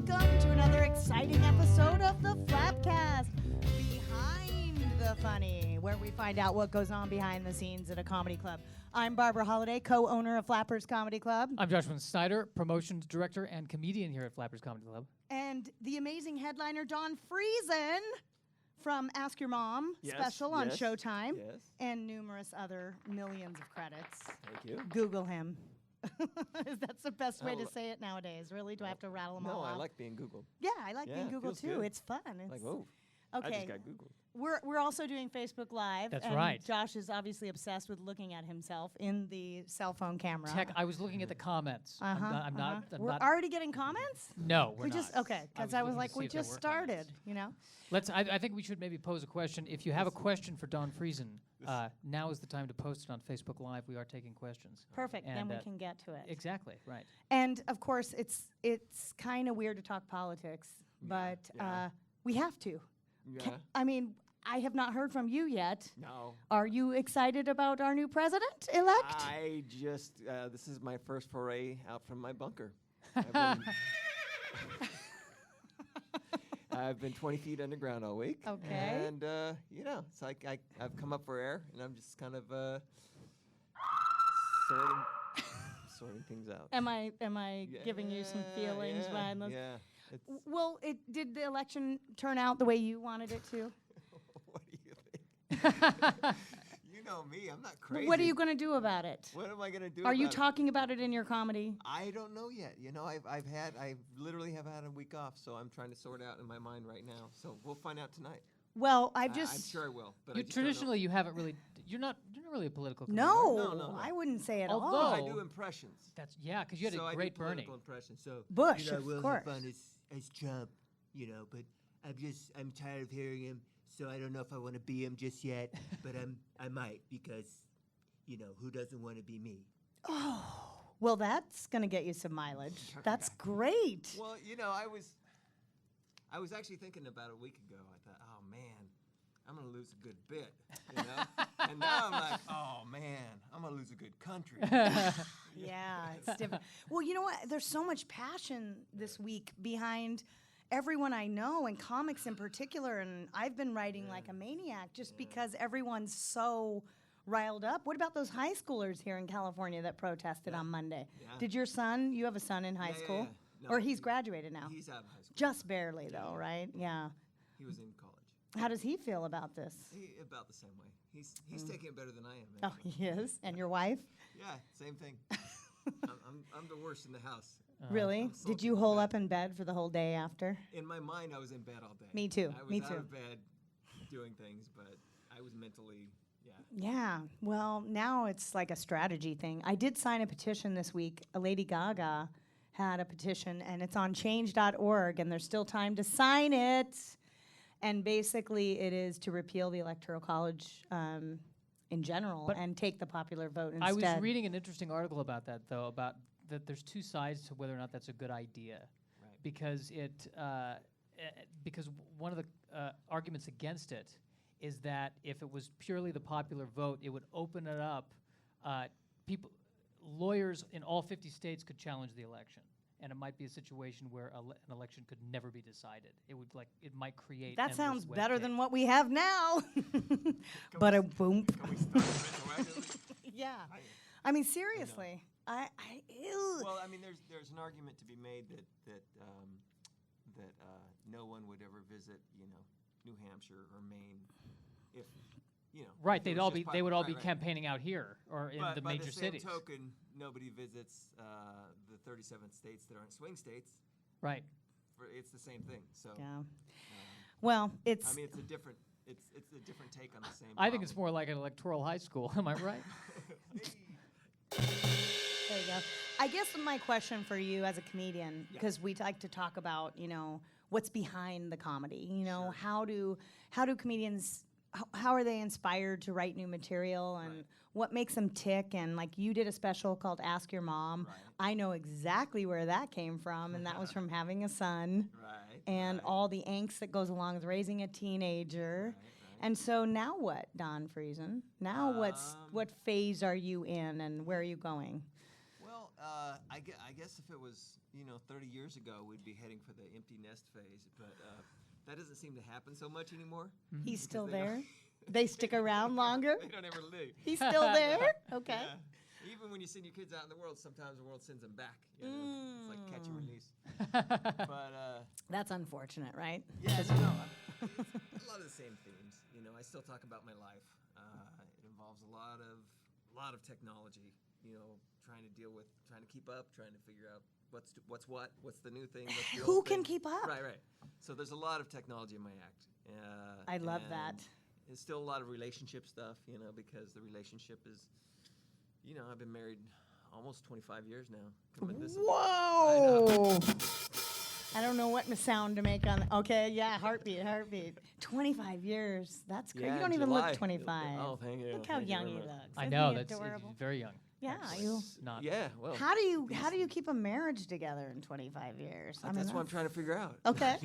Welcome to another exciting episode of the Flappcast, Behind the Funny, where we find out what goes on behind the scenes at a comedy club. I'm Barbara Holliday, co-owner of Flappers Comedy Club. I'm Joshua Snyder, promotions director and comedian here at Flappers Comedy Club. And the amazing headliner, Don Friesen, from Ask Your Mom special on Showtime. Yes. And numerous other millions of credits. Thank you. Google him. That's the best way to say it nowadays. Really? Do I have to rattle them all off? No, I like being Googled. Yeah, I like being Googled feels too. good. It's fun. It's Like, whoa. okay. I just got Googled. We're also doing Facebook Live. That's and right. Josh is obviously obsessed with looking at himself in the cell phone camera. I was looking at the comments. I'm not. We're already getting comments? No, we're not. Okay, because I was looking like, to see we if there just were started, comments. you know? I think we should maybe pose a question. If you have a question for Don Friesen, now is the time to post it on Facebook Live. We are taking questions. Perfect. Then And, we can get to it. Exactly. Right. And of course, it's kind of weird to talk politics, but we have to. Yeah. I mean, I have not heard from you yet. No. Are you excited about our new president-elect? I just, this is my first foray out from my bunker. I've been 20 feet underground all week. Okay. And, you know, it's like I've come up for air, and I'm just kind of sorting things out. Am I giving you some feelings behind this? Yeah. Well, did the election turn out the way you wanted it to? What do you think? You know me, I'm not crazy. What are you going to do about it? What am I going to do Are you about it? talking about it in your comedy? I don't know yet. You know, I literally have had a week off, so I'm trying to sort out in my mind right now. So we'll find out tonight. Well, I'm sure I will. But I just don't know. Traditionally, you haven't really. You're not really a political comedian. No, I wouldn't say at all. Although- I do impressions. That's because you had So a I great do Bernie. political impressions. So Bush, you know, of we'll course. have fun as Trump, you know. But I'm tired of hearing him. So I don't know if I want to be him just yet. But I might because, you know, who doesn't want to be me? Oh, well, that's going to get you some mileage. That's great. Well, you know, I was actually thinking about a week ago. I thought, oh man, I'm gonna lose a good bit, you know. And now I'm like, oh man, I'm gonna lose a good country. Yeah, it's different. Well, you know what? There's so much passion this week behind everyone I know, and comics in particular. And I've been writing like a maniac just because everyone's so riled up. What about those high schoolers here in California that protested on Monday? Yeah. Did your son, you have a son in high school? No, Or he's graduated now? He's out of high school. Just barely, though, right? Yeah. He was in college. How does he feel about this? About the same way. He's taking it better than I am. Oh, Actually. he is? And your wife? Yeah, same thing. I'm the worst in the house. Really? I'm Did sulking you in hole bed. up in bed for the whole day after? In my mind, I was in bed all day. Me too. I was Me out too. of bed doing things, but I was mentally, Yeah. Well, now it's like a strategy thing. I did sign a petition this week. Lady Gaga had a petition, and it's on change.org, and there's still time to sign it. And basically, it is to repeal the Electoral College in general But and take the popular vote instead. I was reading an interesting article about that, though, about that there's two sides to whether or not that's a good idea. Right. Because because one of the arguments against it is that if it was purely the popular vote, it would open it up. Lawyers in all 50 states could challenge the election, and it might be a situation where an election could never be decided. It might create. That endless sounds red better tape. than what we have now. But a boom. Can we start retroactively? Yeah. I mean, seriously. Ew. Well, I mean, there's an argument to be made that no one would ever visit, you know, New Hampshire or Maine if, you know. Right, if it they was just would all right, be right. campaigning out here or in But the by major the same cities. token, nobody visits the 37 states that aren't swing states. Right. It's the same thing. So, Yeah. Well, it's. I mean, it's a different take on the same. I think it's more like an electoral high school. Am I right? There you go. I guess my question for you as a comedian, because we like to talk about, you know, what's behind the comedy. You know, Sure. how do comedians, how are they inspired to write new material, and Right. what makes them tick? And like you did a special called Ask Your Mom. Right. I know exactly where that came from, and that was from having a son Right. and right, all the angst that goes along with raising a teenager. right. And so now what, Don Friesen? Now what phase are you in, and where are you going? Well, I guess if it was 30 years ago, we'd be heading for the empty nest phase, but that doesn't seem to happen so much anymore. He's still they there? don't- They stick around longer? They don't ever leave. He's still there? Okay. Yeah. Even when you send your kids out in the world, sometimes the world sends them back. It's like catch and release. But That's unfortunate, right? yeah, no, it's a lot of the same themes. I still talk about my life. It involves a lot of technology. Trying to keep up, trying to figure out what's the new thing. What's the Who old can thing. keep up? Right. So there's a lot of technology in my act. I love and that. It's still a lot of relationship stuff, because the relationship is, I've been married almost 25 years now. Whoa! I don't know what sound to make on. Okay, yeah, heartbeat. 25 years. That's great. Yeah, you don't in even July. look 25. Oh, thank you. Look how Thank you young very he much. looks. I Isn't know he that's adorable? he's very young. Yeah, Actually. you. Not. Yeah, well. How do you keep a marriage together in 25 years? I mean, That's what I'm trying to figure out. Okay.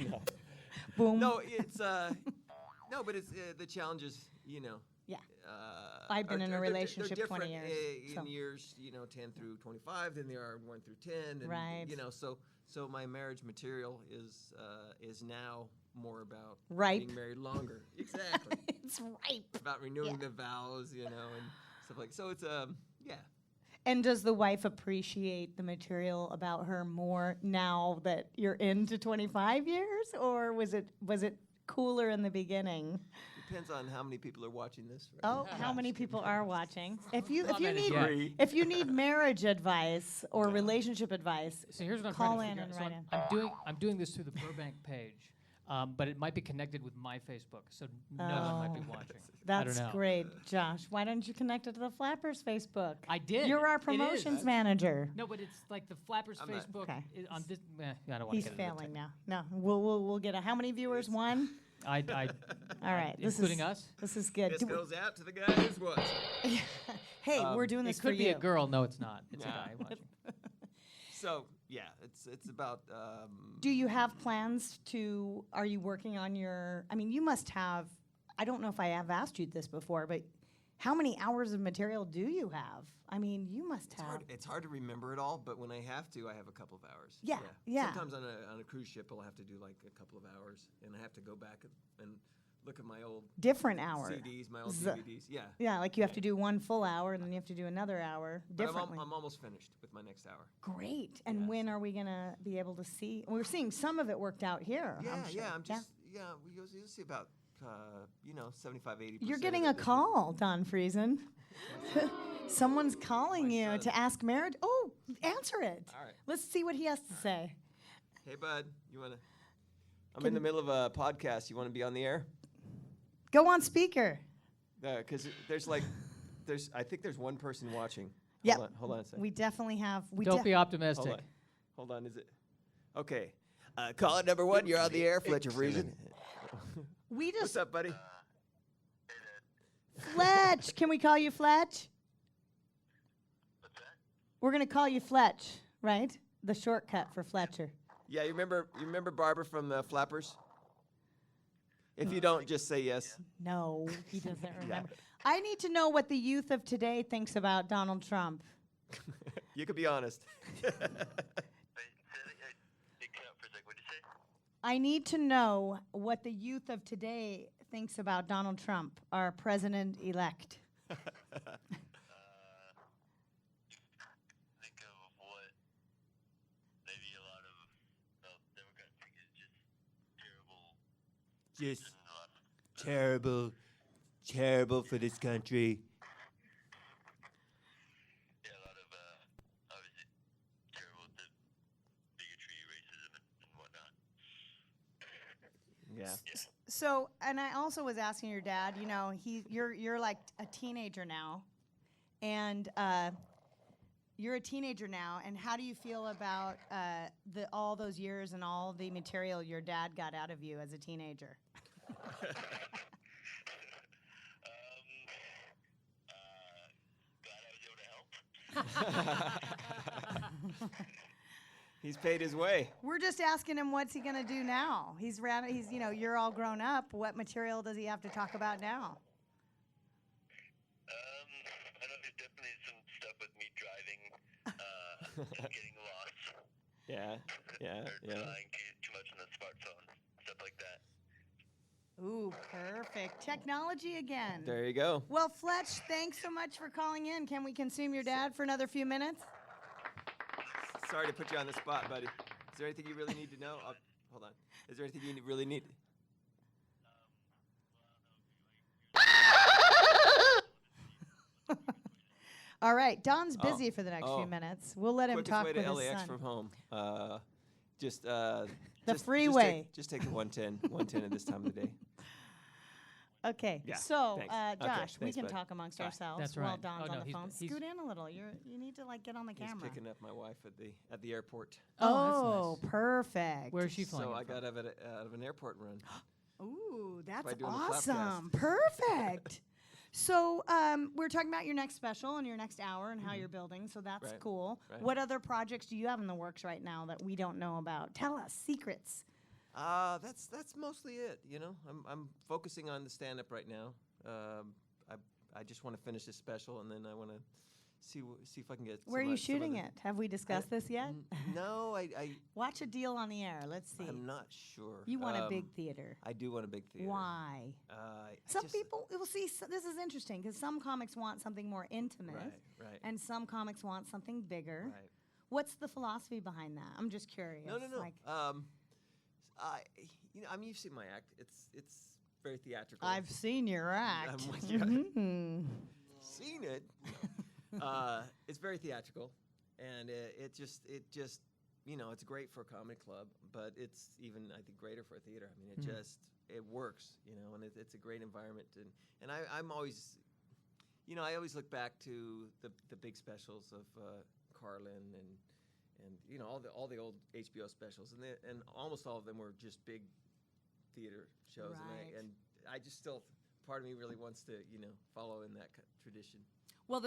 Boom. No, it's no, but it's the challenges, Yeah. I've been in a relationship they're 20 different, years, so. in years, 10 through 25 than they are 1 through 10, and Right. so my marriage material is now more about Ripe. being married longer. Exactly. It's ripe. About renewing Yeah. the vows, and stuff like. So it's yeah. And does the wife appreciate the material about her more now that you're into 25 years, or was it cooler in the beginning? Depends on how many people are watching this. Right Oh, now. how many people are watching? If you many need yet. Three. if you need marriage advice or relationship advice, So here's what I'm Call trying in to and figure out. write So I'm doing this through the Burbank page, but it might be connected with my Facebook, so no one might be Oh. watching. that's I don't know. great, Josh. Why don't you connect it to the Flappers Facebook? I did. You're our It is. promotions manager. No, but it's like the Flappers I'm not- Facebook. Okay. On this, I don't want He's to get into the failing now. No, we'll get how many viewers? One. I All right, this including is us. this is good. This Do we- goes out to the guy who's watching. hey, we're doing this It could for be you. a girl. No, it's not. It's a Nah. guy watching. So yeah, it's about. Do you have plans to? Are you working on your? I mean, you must have. I don't know if I have asked you this before, but how many hours of material do you have? I mean, you must have. It's hard to remember it all, but when I have to, I have a couple of hours. Yeah. Sometimes on a cruise ship, I'll have to do like a couple of hours, and I have to go back and look at my old Different hours. CDs, my old Z- DVDs. Yeah. Yeah, like you have to do one full hour and then you have to do another hour But differently. I'm almost finished with my next hour. Great. And Yeah, when are we gonna be able to see? We're seeing some of it worked out here. Yeah, I'm sure. I'm just you'll see about 75, 80%. You're getting a call, Don Friesen. Someone's calling My you son. to ask marriage. Oh, answer it. All right. Let's see what he has to say. Hey, bud, you wanna? I'm in the middle of a podcast. You want to be on the air? Go on speaker. Because I think there's one person watching. Yep. Hold on a second. We definitely have. Don't be optimistic. Hold on. Is it? Okay. Caller number one, you're on the air, Fletcher Friesen. We What's just up, buddy? Fletch. Can we call you Fletch? What's that? We're gonna call you Fletch, right? The shortcut for Fletcher. Yeah, you remember Barbara from the Flappers? If you don't, just say yes. No, he doesn't remember. I need to know what the youth of today thinks about Donald Trump. You could be honest. Wait, say that, it cut out for a sec. What'd you say? I need to know what the youth of today thinks about Donald Trump, our president-elect. Think of what maybe a lot of Democrats think is just terrible. Just And a lot of, terrible for this country. yeah, a lot of obviously terrible to bigotry, racism, and whatnot. Yeah. So, and I also was asking your dad. You know, you're like a teenager now, and you're a teenager now. And how do you feel about all those years and all the material your dad got out of you as a teenager? Glad I was able to help. He's paid his way. We're just asking him what's he gonna do now. He's you're all grown up. What material does he have to talk about now? I know there's definitely some stuff with me driving. getting lost. Yeah. Or relying too much on the smartphone, stuff like that. Ooh, perfect. Technology again. There you go. Well, Fletch, thanks so much for calling in. Can we consume your dad for another few minutes? Sorry to put you on the spot, buddy. Is there anything you really need to know? Hold on. Is there anything you really need? All right, Don's busy for the next few minutes. We'll let him Quickest talk way with to his LAX son. from home. Just The freeway. Just take the 110 at this time of the day. Okay, Yeah, so thanks. Josh, Okay, we thanks, can bud. talk amongst Bye. ourselves That's while right. Don's Oh, on no, the phone. he's- Scoot in a little. You need to like get on the He's camera. picking up my wife at the airport. Oh, that's nice. Perfect. Where is she flying? So in I from? got out of an airport run. Ooh, that's by doing the awesome. Perfect. So we're talking about your next special and your next hour and how you're building. So that's Right. cool. Right. What other projects do you have in the works right now that we don't know about? Tell us secrets. That's mostly it. You know, I'm focusing on the stand-up right now. I just want to finish this special, and then I want to see if I can get. Where are you shooting it? Have we discussed this yet? No, I Watch a deal on the air. Let's see. I'm not sure. You want a big theater. I do want a big theater. Why? I Some just- people, we'll see, so this is interesting because some comics want something more intimate Right. and some comics want something bigger. Right. What's the philosophy behind that? I'm just curious. No. Like, You've seen my act. It's very theatrical. I've seen your act. with you. Mhm. Seen it. It's very theatrical, and it just it's great for a comedy club, but it's even I think greater for a theater. I mean, it works, and it's a great environment, and I'm always, I always look back to the big specials of Carlin and all the old HBO specials, and almost all of them were just big theater shows, Right. and I just still, part of me really wants to follow in that tradition. Well,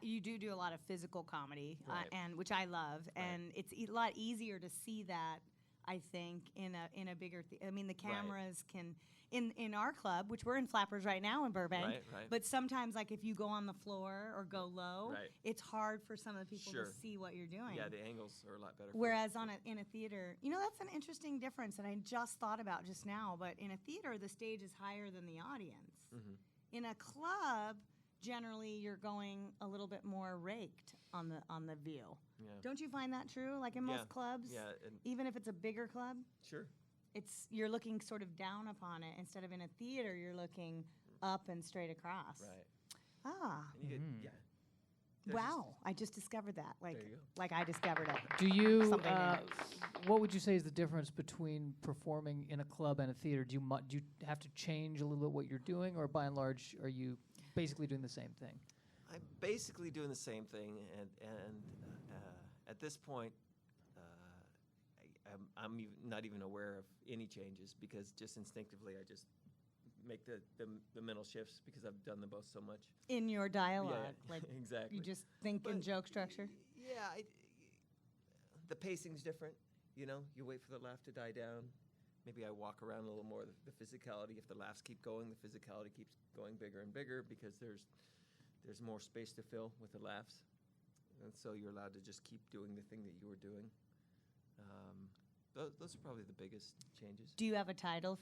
you do a lot of physical comedy, Right. and which I love, and it's a lot easier to see that. I think in a bigger. I mean, the cameras can in our club, which we're in Flappers right now in Burbank. Right. But sometimes, like if you go on the floor or go low, Right. it's hard for some of the people Sure. to see what you're doing. Yeah, the angles are a lot better. Whereas in a theater, that's an interesting difference that I just thought about just now. But in a theater, the stage is higher than the audience. Mhm. In a club, generally you're going a little bit more raked on the view. Yeah. Don't you find that true? Like in most clubs, Yeah, and even if it's a bigger club, sure. you're looking sort of down upon it instead of in a theater you're looking up and straight across. Right. Ah, And you get, There's wow! I just discovered that. Like, There you go. like I discovered it. Do you? Something What would you say is the difference between performing in a club and a theater? Do you have to change a little bit what you're doing, or by and large, are you basically doing the same thing? I'm basically doing the same thing, and at this point, I'm not even aware of any changes because just instinctively I just make the mental shifts because I've done them both so much. In your dialogue, Yeah, like exactly. you just think in But joke structure. Yeah, the pacing's different. You wait for the laugh to die down. Maybe I walk around a little more. The physicality, if the laughs keep going, the physicality keeps going bigger and bigger because there's more space to fill with the laughs, and so you're allowed to just keep doing the thing that you were doing. Those are probably the biggest changes. Do you have a title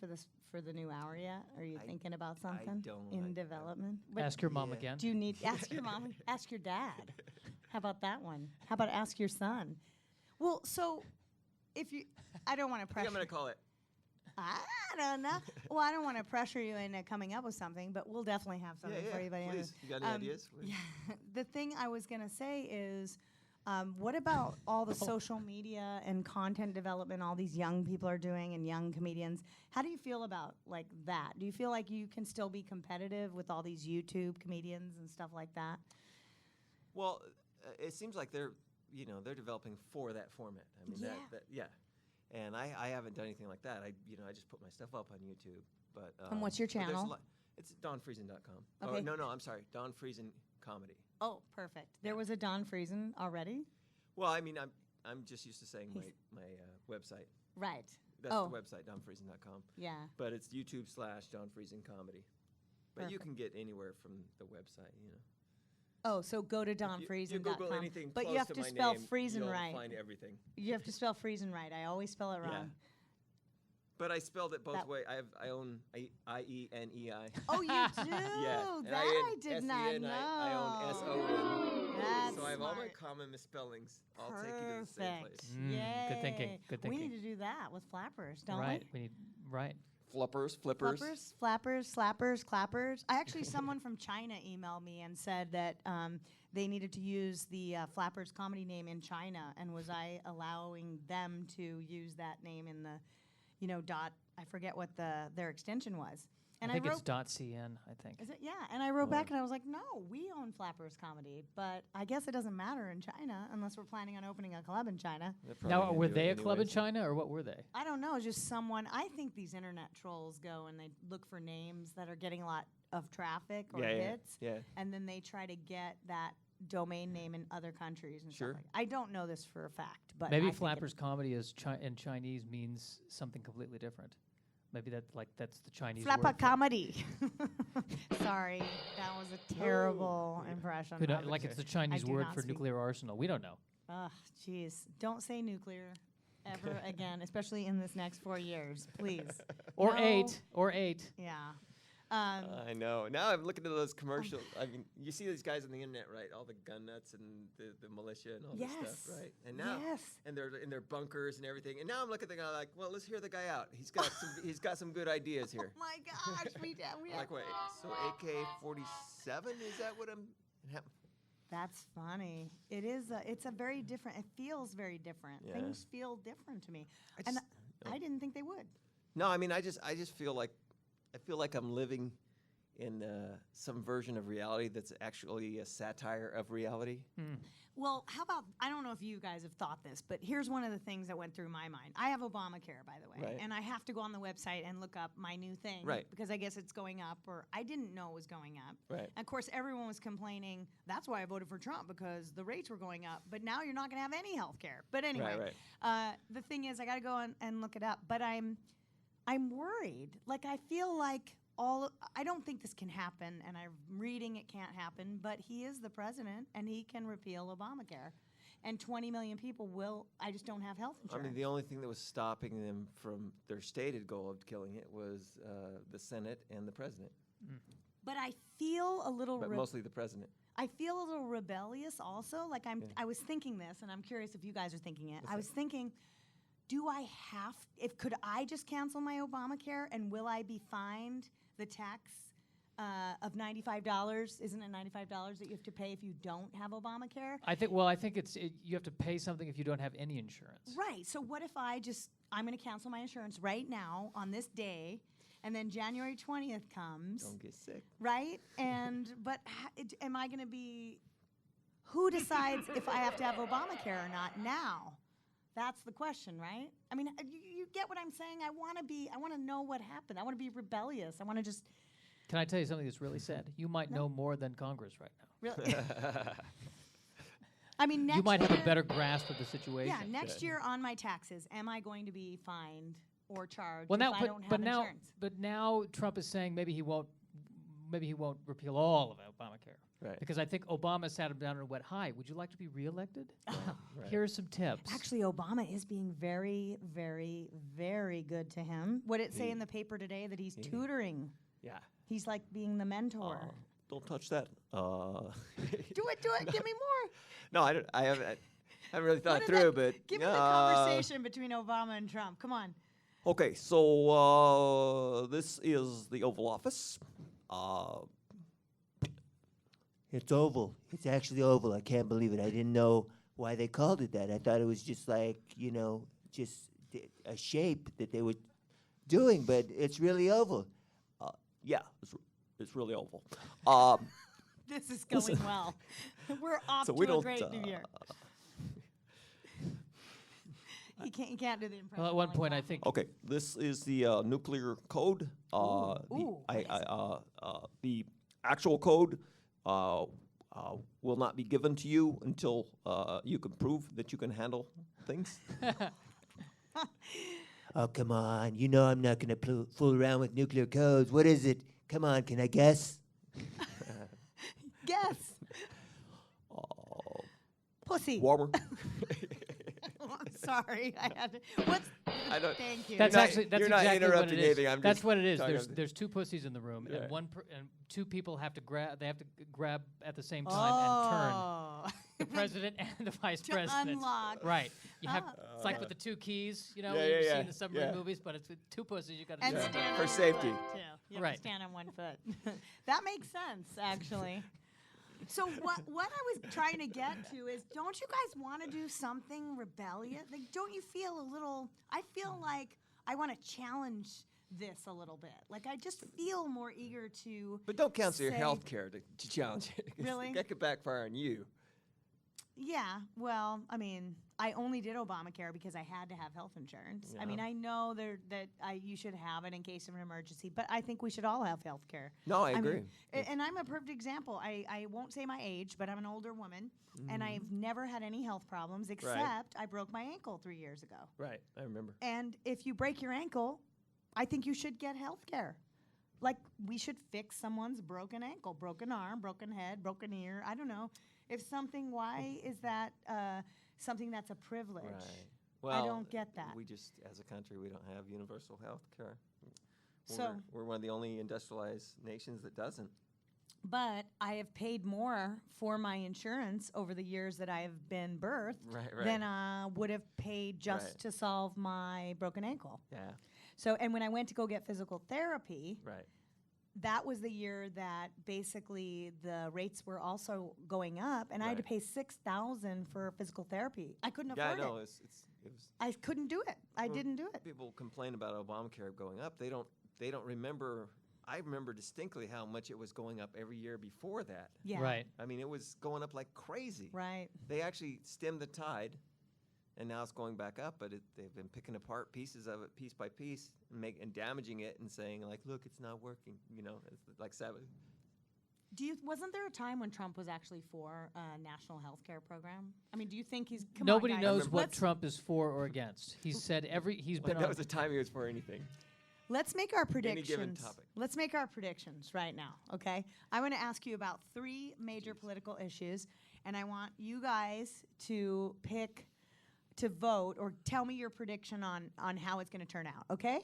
for the new hour yet? Are you thinking about something don't. in development? But Ask your mom yeah. again. do you need ask your mom? Ask your dad. How about that one? How about ask your son? Well, so if you, I don't want to I think pressure. I'm gonna call it. I don't know. Well, I don't want to pressure you into coming up with something, but we'll definitely have something for you by the end of Please, you got any ideas? Yeah. The thing I was gonna say is, what about all the social media and content development all these young people are doing and young comedians? How do you feel about like that? Do you feel like you can still be competitive with all these YouTube comedians and stuff like that? Well, it seems like they're developing for that format. I mean, Yeah. And I haven't done anything like that. I just put my stuff up on YouTube. But And what's your but there's a channel? lot- It's DonFriesen.com. Okay. Oh, no, I'm sorry. Don Friesen Comedy. Oh, perfect. There was a Don Friesen already? Well, I mean, I'm just used to saying my website. Right. That's Oh. the website, DonFriesen.com. Yeah. But it's YouTube/Don Friesen Comedy. But you Perfect. can get anywhere from the website, Oh, so go to You Google DonFriesen.com. anything But close you have to to my spell name, Friesen you'll right. find everything. You have to spell Friesen right. I always spell it Yeah. wrong. But I spelled it both That- ways. I own IENEI. Oh, you do? Yeah. and That I did not SEN, know. I own SON. That's So I have all my smart. common misspellings. I'll take you to the same place. Perfect. Mm, good thinking, Yay. good We thinking. need to do that with flappers, don't Right. We need right. Flippers. Flappers, flappers, slappers, clappers. Actually, someone from China emailed me and said that they needed to use the Flappers comedy name in China, and was I allowing them to use that name in the, dot? I forget what their extension was. And I think wrote, it's .cn. I think. Is it? Yeah. And I wrote back and I was like, no, we own Flappers Comedy, but I guess it doesn't matter in China unless we're planning on opening a club in China. Now, were they a club in China, or what were they? I don't know, just someone. I think these internet trolls go and they look for names that are getting a lot of traffic or hits, Yeah. and then they try to get that domain name in other countries and Sure. stuff like that. I don't know this for a fact, but Maybe I think Flappers comedy is in Chinese means something completely different. Maybe that's the Chinese word. Flapper for- comedy. Sorry, that was a terrible impression. Who know- of it. like it's the Chinese do word not for speak- nuclear arsenal. We don't know. Ugh, jeez. Don't say nuclear ever again, especially in this next 4 years, please. Or No. 8. Or 8. Yeah. I know. Now I'm looking at those commercials. I mean, you see these guys on the internet, right? All the gun nuts and the militia and all this Yes. stuff, right? And now, Yes. and they're in their bunkers and everything. And now I'm looking at the guy like, well, let's hear the guy out. He's got some good ideas here. Oh my gosh, we I'm like, wait, so AK-47? Is that what I'm? That's funny. It is. It's a very different. It feels very different. Yeah. Things feel different to me, I and just- I didn't think they would. No, I mean, I just feel like I'm living in some version of reality that's actually a satire of reality. Well, how about, I don't know if you guys have thought this, but here's one of the things that went through my mind. I have Obamacare, by the way, Right. and I have to go on the website and look up my new thing, Right. because I guess it's going up, or I didn't know it was going up. Right. And of course, everyone was complaining, that's why I voted for Trump, because the rates were going up, but now you're not going to have any health care. But anyway, the thing is, I got to go and look it up, but I'm worried. Like, I feel like I don't think this can happen, and I'm reading it can't happen, but he is the president, and he can repeal Obamacare. And 20 million people I just don't have health I insurance. mean, the only thing that was stopping them from their stated goal of killing it was the Senate and the president, but I feel a little but mostly the president. I feel a little rebellious also. Like I was thinking this, and I'm curious if you guys are thinking it. I was thinking, could I just cancel my Obamacare, and will I be fined the tax of $95? Isn't it $95 that you have to pay if you don't have Obamacare? I think you have to pay something if you don't have any insurance. Right. So what if I'm going to cancel my insurance right now on this day, and then January 20th comes. Don't get sick. Right? But am I going to be? Who decides if I have to have Obamacare or not now? That's the question, right? I mean, you get what I'm saying? I want to know what happened. I want to be rebellious. I want to just. Can I tell you something that's really sad? You might know more than Congress right now. Really. I mean, next You might year, have a better grasp of the situation. Yeah, next year on my taxes, am I going to be fined or charged Well, now, if I don't have insurance? but now Trump is saying maybe he won't repeal all of Obamacare. Right. Because I think Obama sat him down and went, "Hi, would you like to be reelected? Right. Here are some tips." Actually, Obama is being very, very, very good to him. What did it say in the paper today that he's tutoring? Yeah. He's like being the mentor. Don't touch that. Do it, give me more. No, I haven't really thought What through, is that? but Give me the conversation between Obama and Trump. Come on. Okay, so this is the Oval Office. It's oval. It's actually oval. I can't believe it. I didn't know why they called it that. I thought it was just like, just a shape that they were doing, but it's really oval. Yeah, it's really oval. This is going well. We're off So to we a don't, great new year. He can't do the impression. Well, at one like point, that. I think Okay, this is the nuclear code. Ooh, what is The actual code will not be given to you until you can prove that you can handle things. Oh, come on. You know I'm not going to fool around with nuclear codes. What is it? Come on, can I guess? Guess. pussy. Warmer. Sorry, I had to. I don't. Thank you. That's not- actually that's you're not exactly what interrupting it is. anything, I'm That's just what it is. talking There's about- there's two pussies in the room, Yeah. and two people have to grab. They have to grab at the same time and turn the president and the vice To president. unlock. Right. You have. It's like with the two keys. You know, Yeah, you've yeah, seen the submarine yeah. movies, but it's with two pussies. You got to And do Yeah. it. stand For on one safety. foot, too. You have Right. to stand on one foot. That makes sense, actually. So what I was trying to get to is, don't you guys want to do something rebellious? Like, don't you feel a little? I feel like I want to challenge this a little bit. Like, I just feel more eager to. But don't cancel your say- health care to challenge it. 'Cause Really? That could backfire on you. Yeah, well, I mean, I only did Obamacare because I had to have health insurance. I mean, Yeah. I know you should have it in case of an emergency, but I think we should all have health care. No, I mean, agree. and I'm a perfect example. I won't say my age, but I'm an older woman, and I've never had any health problems except I broke my ankle 3 years ago. Right, I remember. And if you break your ankle, I think you should get health care. Like, we should fix someone's broken ankle, broken arm, broken head, broken ear. I don't know. If something, why is that something that's a privilege? Right. Well, don't get that. We just, as a country, we don't have universal health care. So- we're one of the only industrialized nations that doesn't. But I have paid more for my insurance over the years that I have been birthed Right. than I would have paid just Right. to solve my broken ankle. Yeah. So, and when I went to go get physical therapy, Right. that was the year that basically the rates were also going up, and I had to Right. pay $6,000 for physical therapy. I couldn't Yeah, I afford know. it. It was. I couldn't do it. I Well, didn't do it. People complain about Obamacare going up. They don't remember. I remember distinctly how much it was going up every year before that. Yeah. Right. I mean, it was going up like crazy. Right. They actually stemmed the tide, and now it's going back up. But they've been picking apart pieces of it, piece by piece, and damaging it, and saying like, "Look, it's not working." You know, it's like Sabbath. Wasn't there a time when Trump was actually for a national health care program? I mean, do you think he's come Nobody on, guys, knows what let's- Trump is for or against. He's said he's been That on. was the time he was for anything. Let's make our Any predictions. given topic. Let's make our predictions right now, okay? I'm going to ask you about 3 major political issues, and I want you guys to vote or tell me your prediction on how it's going to turn out, okay?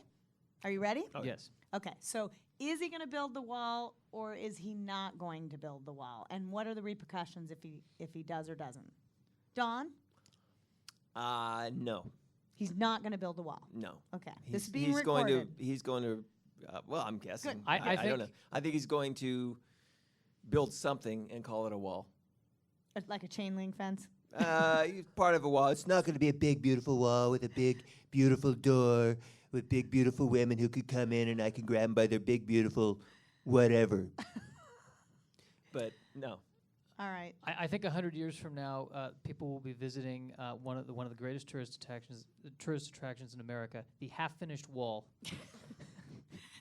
Are you ready? Yes. Okay, so is he going to build the wall or is he not going to build the wall? And what are the repercussions if he does or doesn't? Don, No, he's not going to build the wall. no. Okay, He's, this is being he's recorded. going to. Well, I'm guessing. Good. I don't think- know. I think he's going to build something and call it a wall. Like a chain link fence. He's part of a wall. It's not going to be a big, beautiful wall with a big, beautiful door with big, beautiful women who could come in and I can grab them by their big, beautiful whatever. But no. All right. I think 100 years from now, people will be visiting one of the greatest tourist attractions in America, the half-finished wall.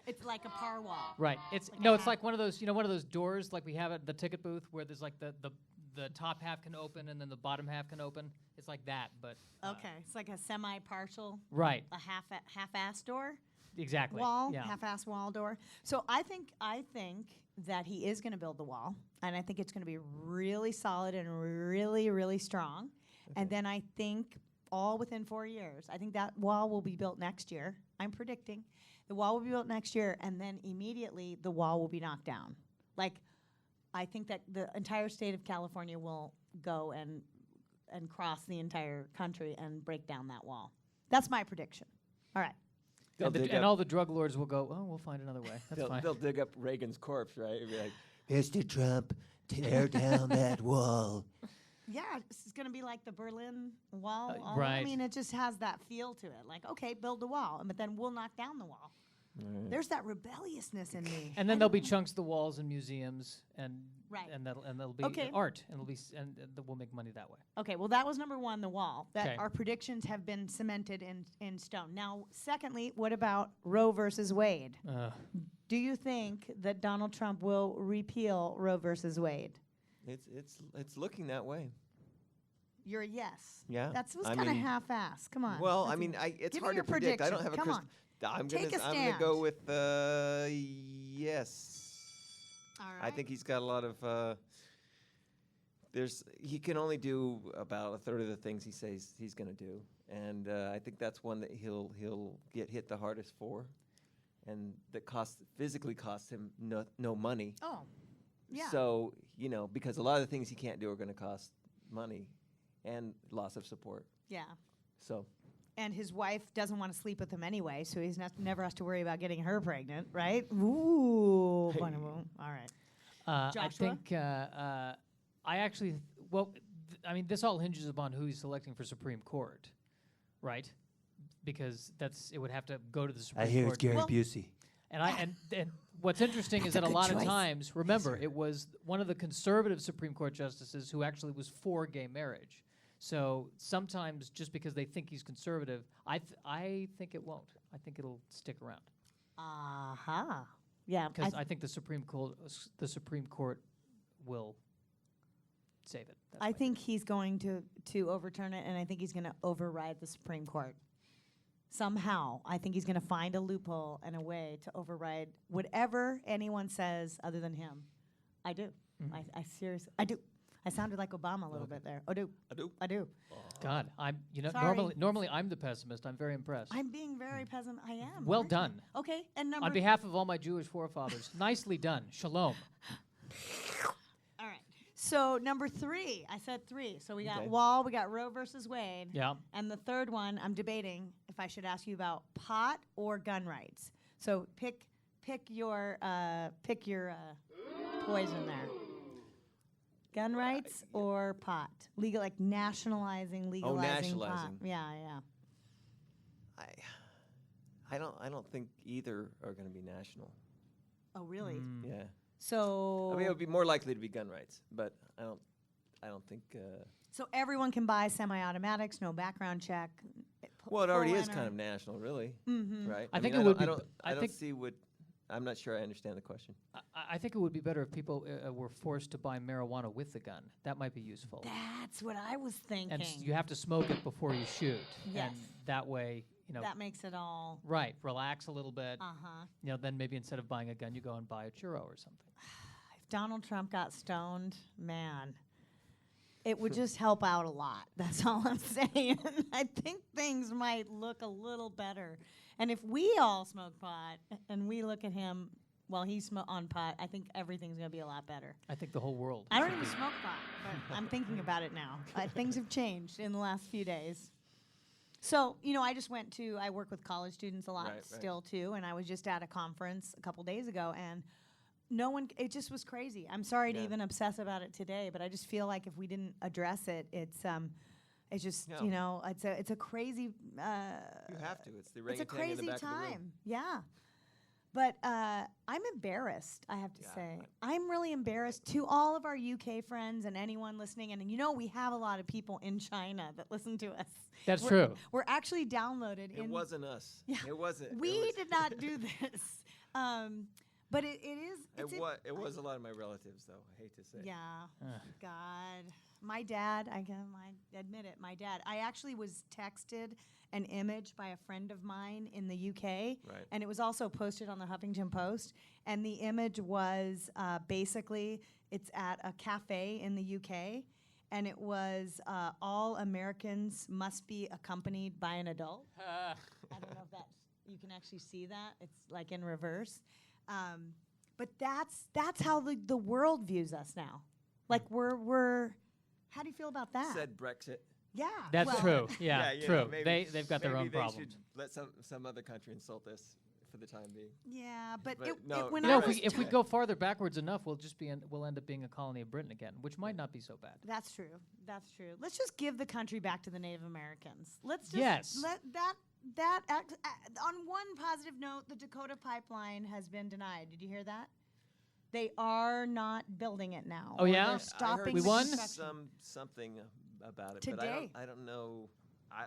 It's like a par wall. Right. It's Like a no. It's half- like one of those doors like we have at the ticket booth where there's like the top half can open and then the bottom half can open. It's like that, but Okay, it's like a semi-partial, right. a half-ass door Exactly. wall, Yeah. half-ass wall door. So I think that he is going to build the wall, and I think it's going to be really solid and really, really strong. And then I think all within 4 years, I think that wall will be built next year. I'm predicting the wall will be built next year, and then immediately the wall will be knocked down. Like, I think that the entire state of California will go and cross the entire country and break down that wall. That's my prediction. All right. And all the drug lords will go, oh, we'll find another way. That's fine. They'll dig up Reagan's corpse, right? It'll be like, Mr. Trump, tear down that wall. Yeah, it's going to be like the Berlin Wall. I right. mean, it just has that feel to it. Like, okay, build the wall, but then we'll knock down the wall. There's that rebelliousness in me. And then there'll be chunks of the walls in museums, and Right. and that'll be Okay. art, and we'll make money that way. Okay, well, that was number 1, the wall. That Okay. our predictions have been cemented in stone. Now, secondly, what about Roe versus Wade? Do you think that Donald Trump will repeal Roe versus Wade? it's looking that way. You're a yes. Yeah, That was I kind of mean- half-assed. Come on. Well, That's I mean, it's give me hard your to predict. I don't prediction. have a Come crystal. I'm Take a gonna go stand. with yes. All I think he's got a lot of he can only do about a third of the things he says he's going to do, and I think that's one that he'll get hit the hardest for, and that physically costs him no money. Oh, yeah. So because a lot of the things he can't do are going to cost money, and loss of support. Yeah. So. And his wife doesn't want to sleep with him anyway, so he's never has to worry about getting her pregnant, right? Ooh. Hey. All right. I Joshua? think I actually, this all hinges upon who he's selecting for Supreme Court, right? Because it would have to go to the Supreme I hear Court. it's Gary Well- Busey. And what's interesting is that a good lot of choice. times, remember, it was one of the conservative Supreme Court justices who actually was for gay marriage. So sometimes, just because they think he's conservative, I think it won't. I think it'll stick around Uh-huh. Yeah. because I think the Supreme Court will save it. That's I my think he's going to overturn it, and I think he's going to override the Supreme Court. Somehow, I think he's going to find a loophole and a way to override whatever anyone says other than him. I do. I seriously, I do. I sounded like Obama a little bit there. I do. I do. God, Sorry. normally I'm the pessimist. I'm very impressed. I'm being very pessimistic. I am. Well aren't done. you? Okay, and number. On behalf of all my Jewish forefathers, nicely done. Shalom. All right. So number 3, I said 3. So we got Okay. Wall, we got Roe versus Wade. Yeah. And the third one, I'm debating if I should ask you about pot or gun rights. So pick your poison there. Gun rights or pot? Legal, like legalizing pot. nationalizing. Yeah. I don't think either are going to be national. Oh, really? Yeah. So I mean, it would be more likely to be gun rights, but I don't think. so everyone can buy semi-automatics, no background check. Well, it already full is enter- kind of national, really, Mhm. right? I think mean, it would I be don't, b- I I don't think- see what. I'm not sure I understand the question. I think it would be better if people were forced to buy marijuana with the gun. That might be useful. That's what I was thinking. And you have to smoke it before you shoot. Yes. And that way, that makes it all. right, relax a little bit. Uh-huh. Then maybe instead of buying a gun, you go and buy a churro or something. If Donald Trump got stoned, man, it would just help out a lot. That's all I'm saying. I think things might look a little better. And if we all smoke pot and we look at him while he's on pot, I think everything's going to be a lot better. I think the whole world. I don't even smoke pot, but I'm thinking about it now. Things have changed in the last few days. So, I work with college students a lot Right. still too, and I was just at a conference a couple days ago, and it just was crazy. I'm sorry to Yeah. even obsess about it today, but I just feel like if we didn't address it, it's just, Yeah. it's a crazy, You have to. It's the it's a orangutan in the crazy back of the room. time. Yeah. But I'm embarrassed, I have to Yeah, say. I'm really embarrassed to all of our UK friends and anyone listening. And we have a lot of people in China that listen to us. That's We're- true. We're actually downloaded. It wasn't us. Yeah. It wasn't. We did not do this. But it is. It was a lot of my relatives, though. I hate to say. Yeah. Ugh. God. My dad, I admit it, my dad. I actually was texted an image by a friend of mine in the UK. Right. And it was also posted on the Huffington Post. And the image was basically, it's at a cafe in the UK. And it was all Americans must be accompanied by an adult. I don't know if you can actually see that. It's like in reverse. But that's how the world views us now. Like we're how do you feel about that? Said Brexit. Yeah. That's well, true. Yeah, you true. know, maybe- They've got their maybe own they problems. should let some other country insult us for the time being. Yeah, but no, when You I know, was if we go farther backwards enough, we'll end up being a colony of Britain again, which might not be so bad. That's true. That's true. Let's just give the country back to the Native Americans. Let's just Yes. let on one positive note, the Dakota pipeline has been denied. Did you hear that? They are not building it now. Oh, or yeah? They're I stopping We the won? construction. Something about it, Today. but I don't know. I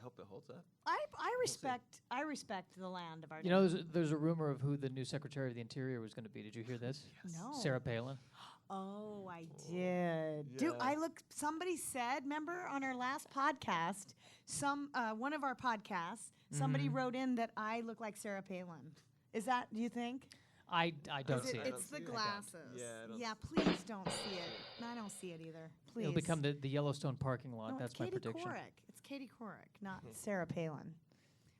hope it holds up. I respect the land of our. You know, there's a rumor of who the new Secretary of the Interior was going to be. Did you hear this? No. Sarah Palin. Oh, I did. Dude, yeah. somebody said, remember on our last podcast, one of our podcasts, somebody wrote in that I look like Sarah Palin. Is that, do you think? I don't Is see it, it. it's the I don't. glasses. Yeah, I don't Yeah, please don't see it. I don't see it either. Please. It'll become the Yellowstone parking lot. No, That's it's my Katie prediction. Couric. It's Katie Couric, not Sarah Palin.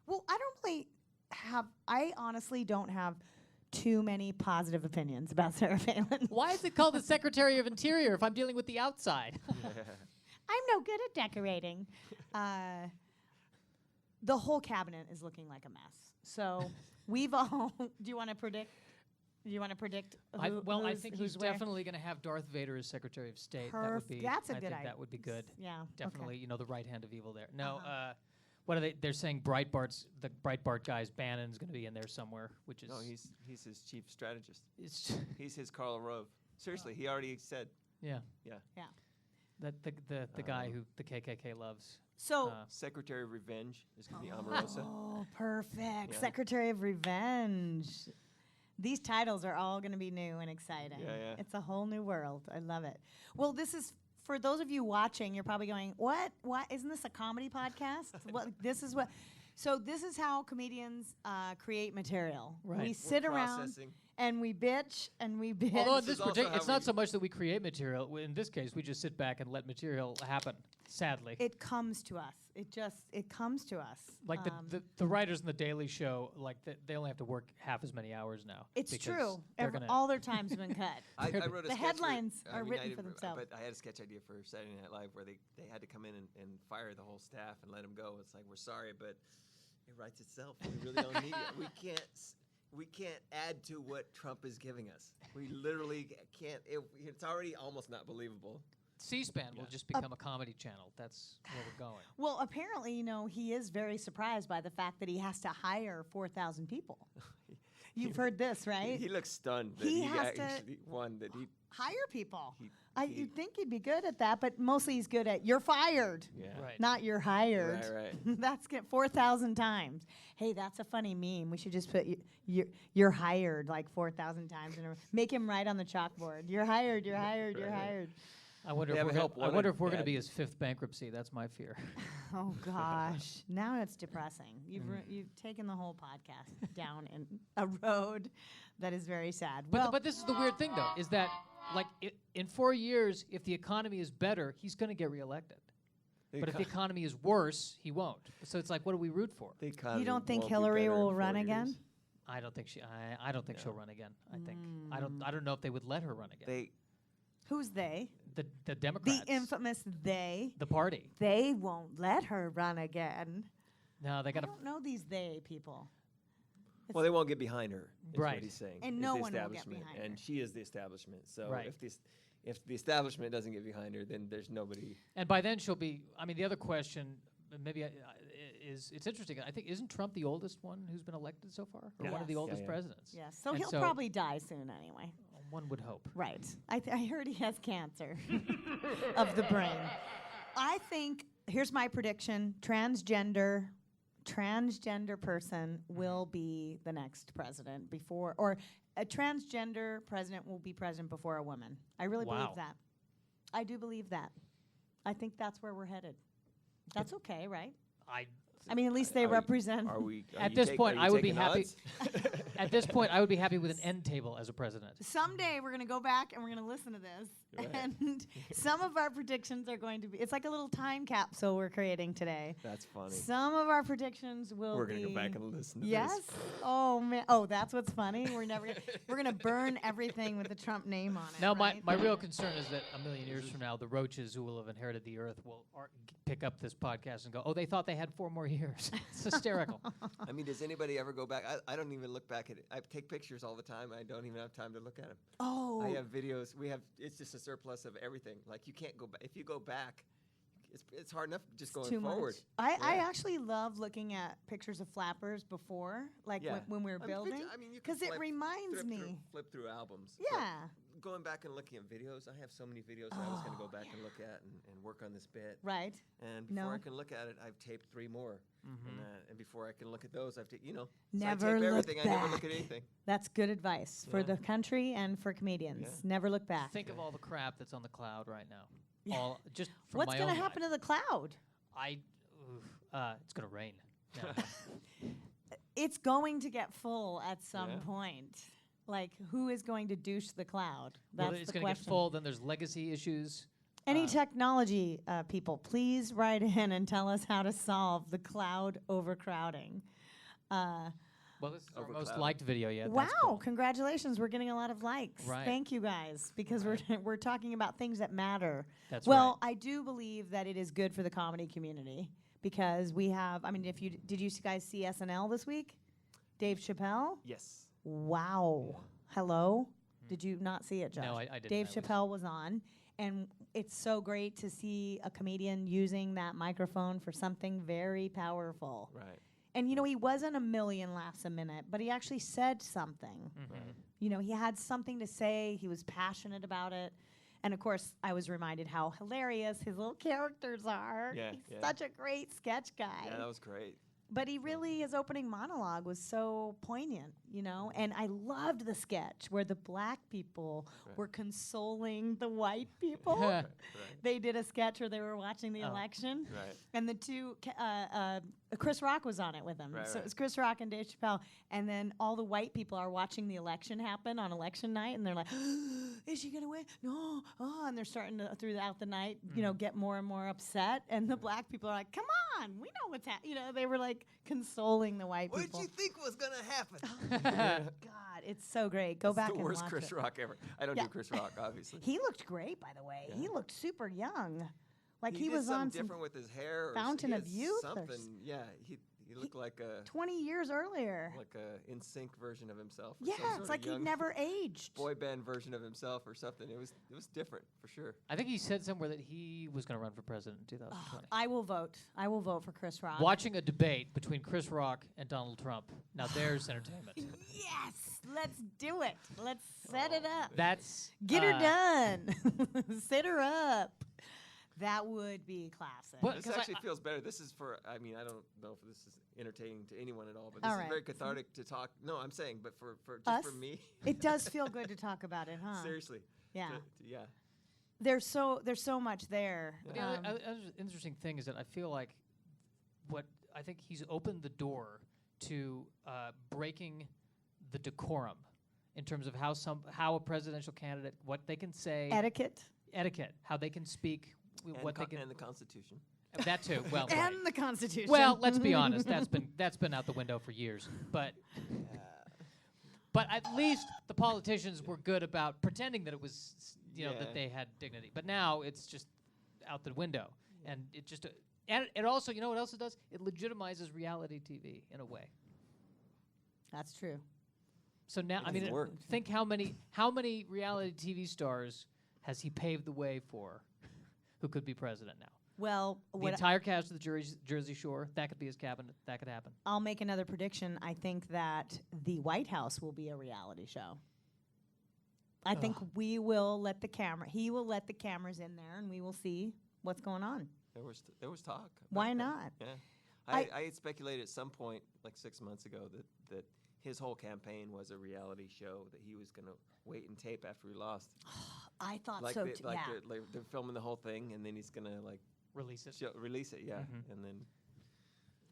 Well, I don't really have. I honestly don't have too many positive opinions about Sarah Palin. Why is it called the Secretary of Interior if I'm dealing with the outside? I'm no good at decorating. The whole cabinet is looking like a mess. So we've all. Do you want to predict? Do you want to predict? I who's- think who's he's where? definitely going to have Darth Vader as Secretary of State. That would be. That's a I good think idea. that would be good. Yeah. Definitely, Okay. you know, the right hand of evil there. No, Uh-huh. what are they? They're saying the Breitbart guy's Bannon's going to be in there somewhere, which is. No, he's his chief strategist. It's He's his Karl Rove. Seriously, he already said. yeah. Yeah. Yeah. That the guy who the KKK loves. So. Secretary of Revenge is going to be Omarosa. Oh, perfect. Yeah. Secretary of Revenge. These titles are all going to be new and exciting. Yeah, yeah. It's a whole new world. I love it. Well, this is for those of you watching, you're probably going, "What? What? Isn't this a comedy podcast?" This is what So this is how comedians create material. Right. We We're sit around processing. and we bitch and we bitch. Although in This this is also particular, how it's not we- so much that we create material. In this case, we just sit back and let material happen. Sadly, It comes to us. It comes to us. like the writers in the Daily Show, like they only have to work half as many hours now. It's because true. they're gonna- All their time's been cut. I wrote a The sketch headlines I are mean, written I for didn't- themselves. But I had a sketch idea for Saturday Night Live where they had to come in and fire the whole staff and let them go. It's like, we're sorry, but it writes itself. We really don't need it. We can't add to what Trump is giving us. We literally can't. It's already almost not believable. C-SPAN will just become a comedy channel. That's where we're going. Well, apparently, he is very surprised by the fact that he has to hire 4,000 people. You've heard this, right? He looks stunned that He he has to- actually won. That he. Hire people. He- You'd think he'd be good at that, but mostly he's good at you're fired, Yeah. Right. not you're hired. Right. That's get 4,000 times. Hey, that's a funny meme. We should just put you're hired like 4,000 times and make him write on the chalkboard. You're hired. You're hired. You're Right. hired. I wonder They if have we're help gonna, I wanted wonder if we're going to ad. be his fifth bankruptcy. That's my fear. Oh gosh, now it's depressing. You've taken the whole podcast down in a road that is very sad. But this is the weird thing, though, is that like in 4 years, if the economy is better, he's going to get reelected. But if the economy is worse, he won't. So it's like, what do we root for? The economy you don't think won't be Hillary better in will 4 run years. again? I don't think I don't think she'll run again. I don't know if they would let her run again. Who's they? The Democrats. The infamous they. The party. They won't let her run again. No, they I got to. don't know these they people. Well, they won't get behind her. Is Right. What he's saying. And is no the one will get establishment, behind and her. she is the establishment. So Right. if the establishment doesn't get behind her, then there's nobody. And by then she'll be. I mean, the other question, maybe is it's interesting. I think isn't Trump the oldest one who's been elected so far, or one of the Yes. oldest Yeah. presidents? Yes. So And he'll so- probably die soon anyway. One would hope. Right. I heard he has cancer of the brain. I think, here's my prediction, transgender person will be the next president or a transgender president will be president before a woman. I really Wow. believe that. I do believe that. I think that's where we're headed. That's okay, right? I mean, at least they represent. Are we? At this point, I would be happy. At this point, I would be happy with an end table as a president. Someday we're going to go back and we're going to listen to this. Right. And some of our predictions are going to be, it's like a little time capsule we're creating today. That's funny. Some of our predictions will We're be. gonna go back and listen to Yes? this. Oh, man. Oh, that's what's funny. We're going to burn everything with the Trump name on it. Now, right? my real concern is that a million years from now, the roaches who will have inherited the earth will pick up this podcast and go, "Oh, they thought they had 4 more years." It's hysterical. I mean, does anybody ever go back? I don't even look back at it. I take pictures all the time. I don't even have time to look at them. Oh. I have videos. It's just a surplus of everything. Like, you can't go back. If you go back, it's hard enough just going too forward. much. I Yeah. actually love looking at pictures of flappers before, like Yeah. when we were I mean, building, you can because it reminds me. flip through albums. but Yeah. Going back and looking at videos, I have so many videos that I was going to go back and look at and work on this bit. Right. And before No. I can look at it, I've taped 3 more. And before I can look at those, I've so Never I tape look everything. I never look back. at anything. That's good advice for Yeah. the country and for comedians. Yeah. Never look back. Think of all the crap that's on the cloud right now. Yeah. All just from What's my going own to happen life. to the cloud? It's going to rain. No. It's going to get full at some Yeah. point. Like, who is going to douche the cloud? Well, That's it's the going to get question. full. Then there's legacy issues. Any technology people, please write in and tell us how to solve the cloud overcrowding. Well, this is our most Overclouded. liked video yet. Wow! That's cool. Congratulations, we're getting a lot of likes. Right. Thank you guys, because we're talking about things that matter. That's well, I do believe that it is good for the comedy community because we have. I mean, did you guys see SNL this week? Dave Chappelle. Yes. Wow. Hello. Did you not see it, Josh? No, I didn't. Dave I was- Chappelle was on, and it's so great to see a comedian using that microphone for something very powerful. Right. And, you know, he wasn't a million laughs a minute, but he actually said something. Mhm. You know, he had something to say. He was passionate about it. And, of course, I was reminded how hilarious his little characters are. Yeah, He's yeah. such a great sketch guy. Yeah, that was great. But he really, his opening monologue was so poignant, you know? And I loved the sketch where the black people Right. were consoling the white people. Right. They did a sketch where they were watching the Oh. election. Right. And the two, Chris Rock was on it with him. Right, So right. it was Chris Rock and Dave Chappelle. And then all the white people are watching the election happen on election night. And they're like, is she going to win? No. Oh, and they're starting to, throughout the night, you know, get more and more upset. And the black people are like, come on, we know what's happening. You know, they were like consoling the white What did people. you think was gonna happen? God, it's so great. Go It's back the and worst watch Chris it. Rock ever. I don't Yeah. do Chris Rock, obviously. He looked great, by the way. He Yeah. looked super young. Like he did was something on some different with his hair. Or Fountain he of had Youth or Something. Yeah, he looked like a 20 years earlier. in sync version of himself. Or Yeah, some sort it's of like he young never aged. boy band version of himself or something. It was different for sure. I think he said somewhere that he was going to run for president in 2020. I will vote. I will vote for Chris Rock. Watching a debate between Chris Rock and Donald Trump. Now there's entertainment. Yes, let's do it. Let's set it up. That's Get her done. Set her up. That would be classic. But- This 'cause actually feels better. This is for. I mean, I don't know if this is entertaining to anyone at all, but this All is right. very cathartic to talk. No, I'm saying, but for just Us? for me, It does feel good to talk about it, huh? seriously. Yeah. Yeah. There's so much there. But the other interesting thing is that I feel like I think he's opened the door to breaking the decorum in terms of how a presidential candidate, what they can say, etiquette how they can speak, what they can. And the Constitution. That too. Well, right. and the Constitution. Well, let's be honest. That's been out the window for years. But at least the politicians were good about pretending that it was, Yeah. that they had dignity. But now it's just out the window, and it just and it also, you know what else it does? It legitimizes reality TV in a way. That's true. So now, I It mean, has worked. think how many reality TV stars has he paved the way for, who could be president now? Well, The what entire cast of the Jersey Shore, that could be his cabinet. That could happen. I'll make another prediction. I think that the White House will be a reality show. I think he will let the cameras in there, and we will see what's going on. There was talk. about Why that. not? Yeah. I- I had speculated at some point, like 6 months ago, that his whole campaign was a reality show that he was going to wait and tape after he lost. I thought Like so they, too. like Yeah. they're filming the whole thing, and then he's going to like Release it. release it. Yeah, Mhm. and then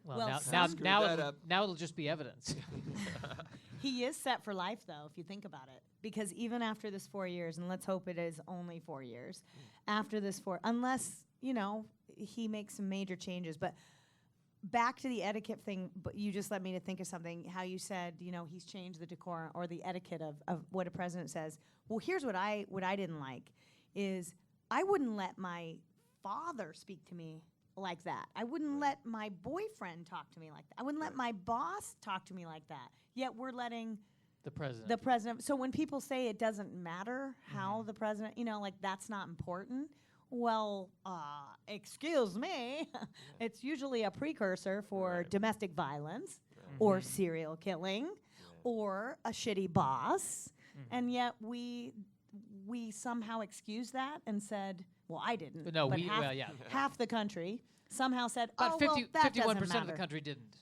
Well, now some- Screwed that up. it'll just be evidence. He is set for life, though, if you think about it. Because even after this 4 years, and let's hope it is only 4 years, after this unless, he makes some major changes. But back to the etiquette thing, but you just led me to think of something, how you said, he's changed the decorum or the etiquette of what a president says. Well, here's what I didn't like, is I wouldn't let my father speak to me like that. I wouldn't let my boyfriend talk to me like that. I wouldn't let my boss talk to me like that. Yet we're letting The president. the president. So when people say it doesn't matter how the president, that's not important. Well, excuse me. It's usually a precursor for Right. domestic violence or serial killing or a shitty boss. And yet we somehow excused that and said, well, I didn't. But no, half, half the country somehow said, About oh, well, that 51% doesn't of the matter. country didn't.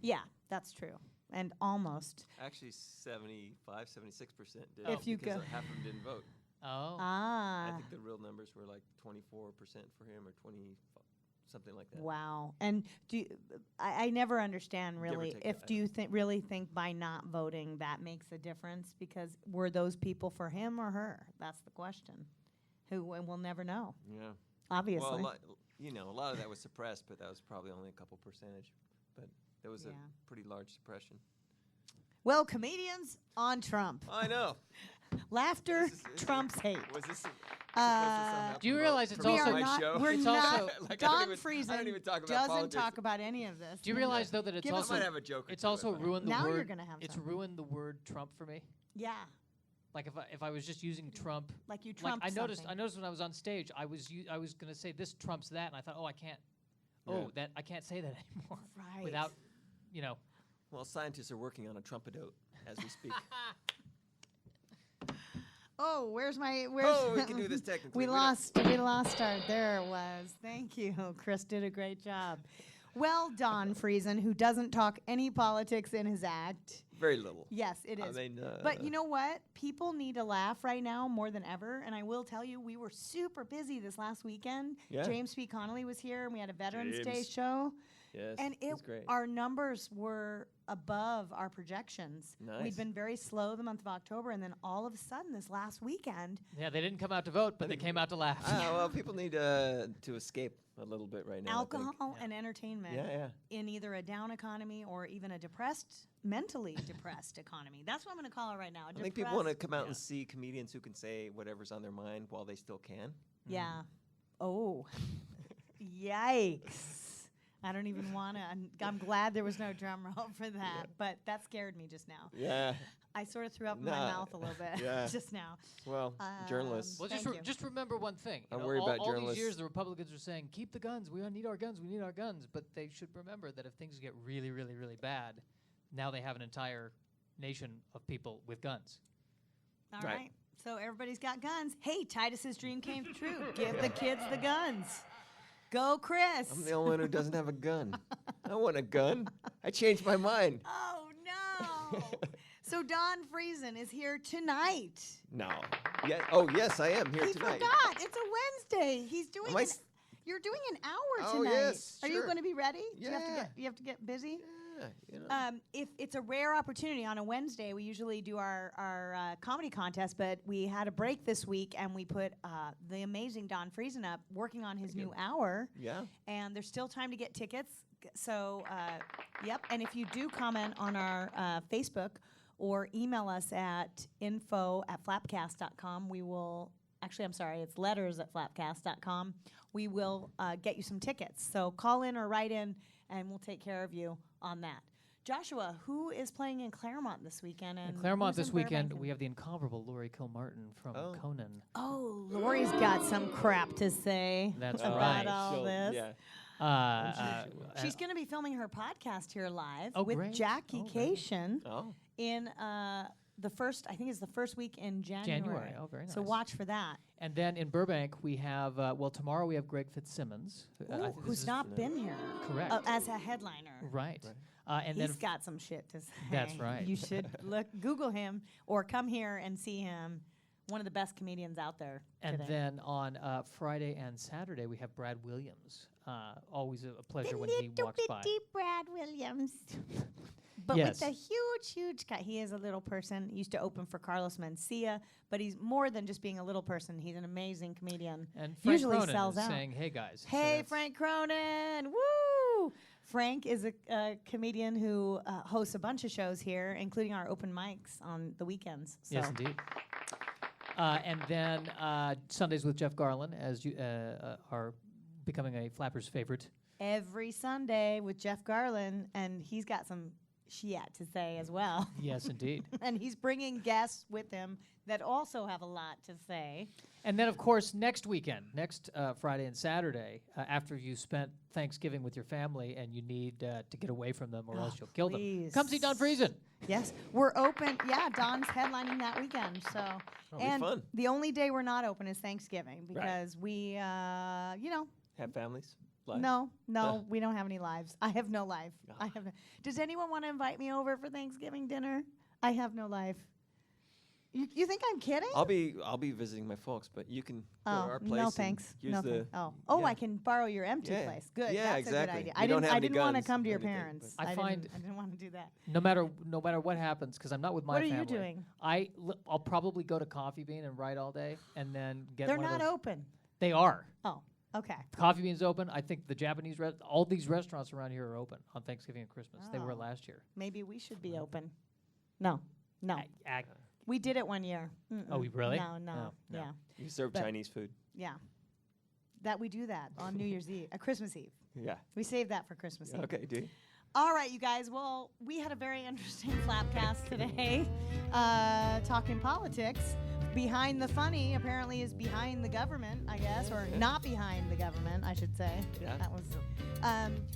Yeah, that's true. And almost. actually 76% did. If you because go- half of them didn't vote. Oh. I Ah. think the real numbers were like 24% for him or 20 something like that. Wow. And I never understand or really take if a- do you really think by not voting that makes a difference? Because were those people for him or her? That's the question. And we'll never know. Yeah. Obviously. Well, a lot of that was suppressed, but that was probably only a couple percentage. But there was Yeah. a pretty large suppression. Well, comedians on Trump. I know. Laughter This is- trumps hate. Was this supposed to Uh, somehow Do you promote- realize it's promote also- my we are not. show? We're It's not. also- Like, Don I Friesen don't even talk about doesn't politics. talk about any of this. Do you realize though that it's Give us also I might have a joke or it's two, also but- ruined the Now word. you're gonna have it's some. ruined the word Trump for me. Yeah, Like if I was just using Trump, like you like trumped I noticed something. when I was on stage, I was gonna say this trumps that, and I thought, oh, I can't. Yeah. Oh, that I can't say that anymore Right. without, you know. Well, scientists are working on a trumpedote as we speak. Oh, where's Oh, we can do this technically. We don't- lost our. There it was. Thank you. Chris did a great job. Well, Don Friesen, who doesn't talk any politics in his act. Very little. Yes, it I is. mean, But you know what? People need to laugh right now more than ever. And I will tell you, we were super busy this last weekend. Yeah. James P. Connolly was here, and we had a Veterans Day James. show. yes, And he's great. our numbers were above our projections. Nice. We'd been very slow the month of October, and then all of a sudden, this last weekend, Yeah, they didn't come out to vote, but they came out to laugh. Well, people need to escape a little bit right now. I think. alcohol and entertainment Yeah. in either a down economy or even a mentally depressed economy. That's what I'm going to call it right now. I think people want to depressed- come out and see comedians who can say whatever's on their mind while they still can. Yeah. Oh. Yikes. I don't even want to. I'm glad there was no drum roll for that, but that scared me just now. Yeah. I sort of threw up in my Nah. mouth a little bit Yeah. just now. Well, journalists. Well, Thank just you. just remember one thing. You I'm know, worried about all these journalists. years, the Republicans are saying, "Keep the guns. We need our guns. We need our guns." But they should remember that if things get really, really, really bad, now they have an entire nation of people with guns. All Right. right. So everybody's got guns. Hey, Titus's dream came true. Give the kids the guns. Go, Chris. I'm the only one who doesn't have a gun. I want a gun. I changed my mind. Oh, no. So Don Friesen is here tonight. No. Yeah. Oh, yes, I am here He tonight. forgot. It's a Wednesday. He's doing Am I an, s- you're doing an hour Oh, tonight. yes, Are you sure. going to be ready? Do you have to Yeah. get busy? Yeah, you know. If it's a rare opportunity on a Wednesday, we usually do our comedy contest, but we had a break this week and we put the amazing Don Friesen up working on his new hour. Yeah. And there's still time to get tickets. So, yep. And if you do comment on our Facebook or email us at info@flappcast.com, we will. Actually, I'm sorry, it's letters@flappcast.com. We will get you some tickets. So call in or write in, and we'll take care of you on that. Joshua, who is playing in Claremont this weekend? And In Claremont who's this in weekend, Burbank? we have the incomparable Lori Kilmartin from Oh. Conan. Oh, Lori's got some crap to say. That's about right. all She'll- this. Yeah. She's going to be filming her podcast here live Oh, with great. Jackie Oh, very good. Cation Oh. in the first, I think it's the first week in January. Oh, very nice. So watch for that. And then in Burbank, we have, tomorrow we have Greg Fitzsimmons. I Ooh, think this who's is not been here. correct. As a headliner. Right. And He's then got some shit to say. That's right. You should Google him or come here and see him. One of the best comedians out there and today. then on Friday and Saturday, we have Brad Williams. Always a pleasure The when he little walks by. bitty Brad Williams. But Yes. with a huge cut. He is a little person. He used to open for Carlos Mencia, but he's more than just being a little person. He's an amazing comedian. And Frank Usually Cronin sells is out. saying, "Hey guys." So Hey, that's- Frank Cronin. Woo! Frank is a comedian who hosts a bunch of shows here, including our open mics on the weekends. So. Yes, indeed. And then Sundays with Jeff Garlin, as you are becoming a Flappers favorite. Every Sunday with Jeff Garland, and he's got some shit to say as well. Yes, indeed. And he's bringing guests with him that also have a lot to say. And then, of course, next weekend, next Friday and Saturday, after you spent Thanksgiving with your family and you need to get away from them or else you'll kill them, come see Don Friesen. Yes, we're open. Yeah, Don's headlining that weekend. So, That'll be and fun. the only day we're not open is Thanksgiving because we, Have families? Lives? no, we don't have any lives. I have no life. I Ah. have. Does anyone want to invite me over for Thanksgiving dinner? I have no life. You think I'm kidding? I'll be visiting my folks, but you can go to our place. no and thanks. use No the, thanks. Oh, yeah. I can borrow your empty Yeah. place. Good. Yeah, That's exactly. a good idea. You I don't didn't. have I any didn't want to guns come to or your anything, parents. but- I find- I didn't want to do that. No matter what happens, because I'm not with my What are family. you doing? I'll probably go to Coffee Bean and write all day, and then get. They're one not of those. open. They are. Oh, okay. Coffee Bean's open. I think the Japanese all these restaurants around here are open on Thanksgiving and Christmas. They were Oh. last year. Maybe we should be open. No. I- We did it one year. Oh, we really? No. No. Yeah. You serve But- Chinese food. Yeah. That we do that on New Year's Eve, Christmas Eve. Yeah. We save that for Christmas Eve. Okay, do you? All right, you guys. Well, we had a very interesting Flappcast today, talking politics. Behind the funny apparently is behind the government, I guess, or not behind the government, I should say. Yeah. That was.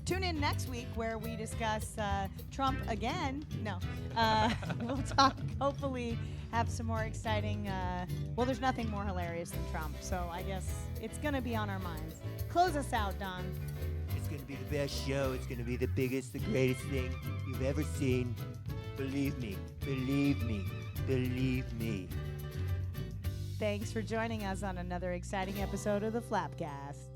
Tune in next week where we discuss Trump again. No, we'll talk. Hopefully, have some more exciting. Well, there's nothing more hilarious than Trump, so I guess it's gonna be on our minds. Close us out, Don. It's going to be the best show. It's going to be the biggest, the greatest thing you've ever seen. Believe me. Believe me. Believe me. Thanks for joining us on another exciting episode of the Flappcast.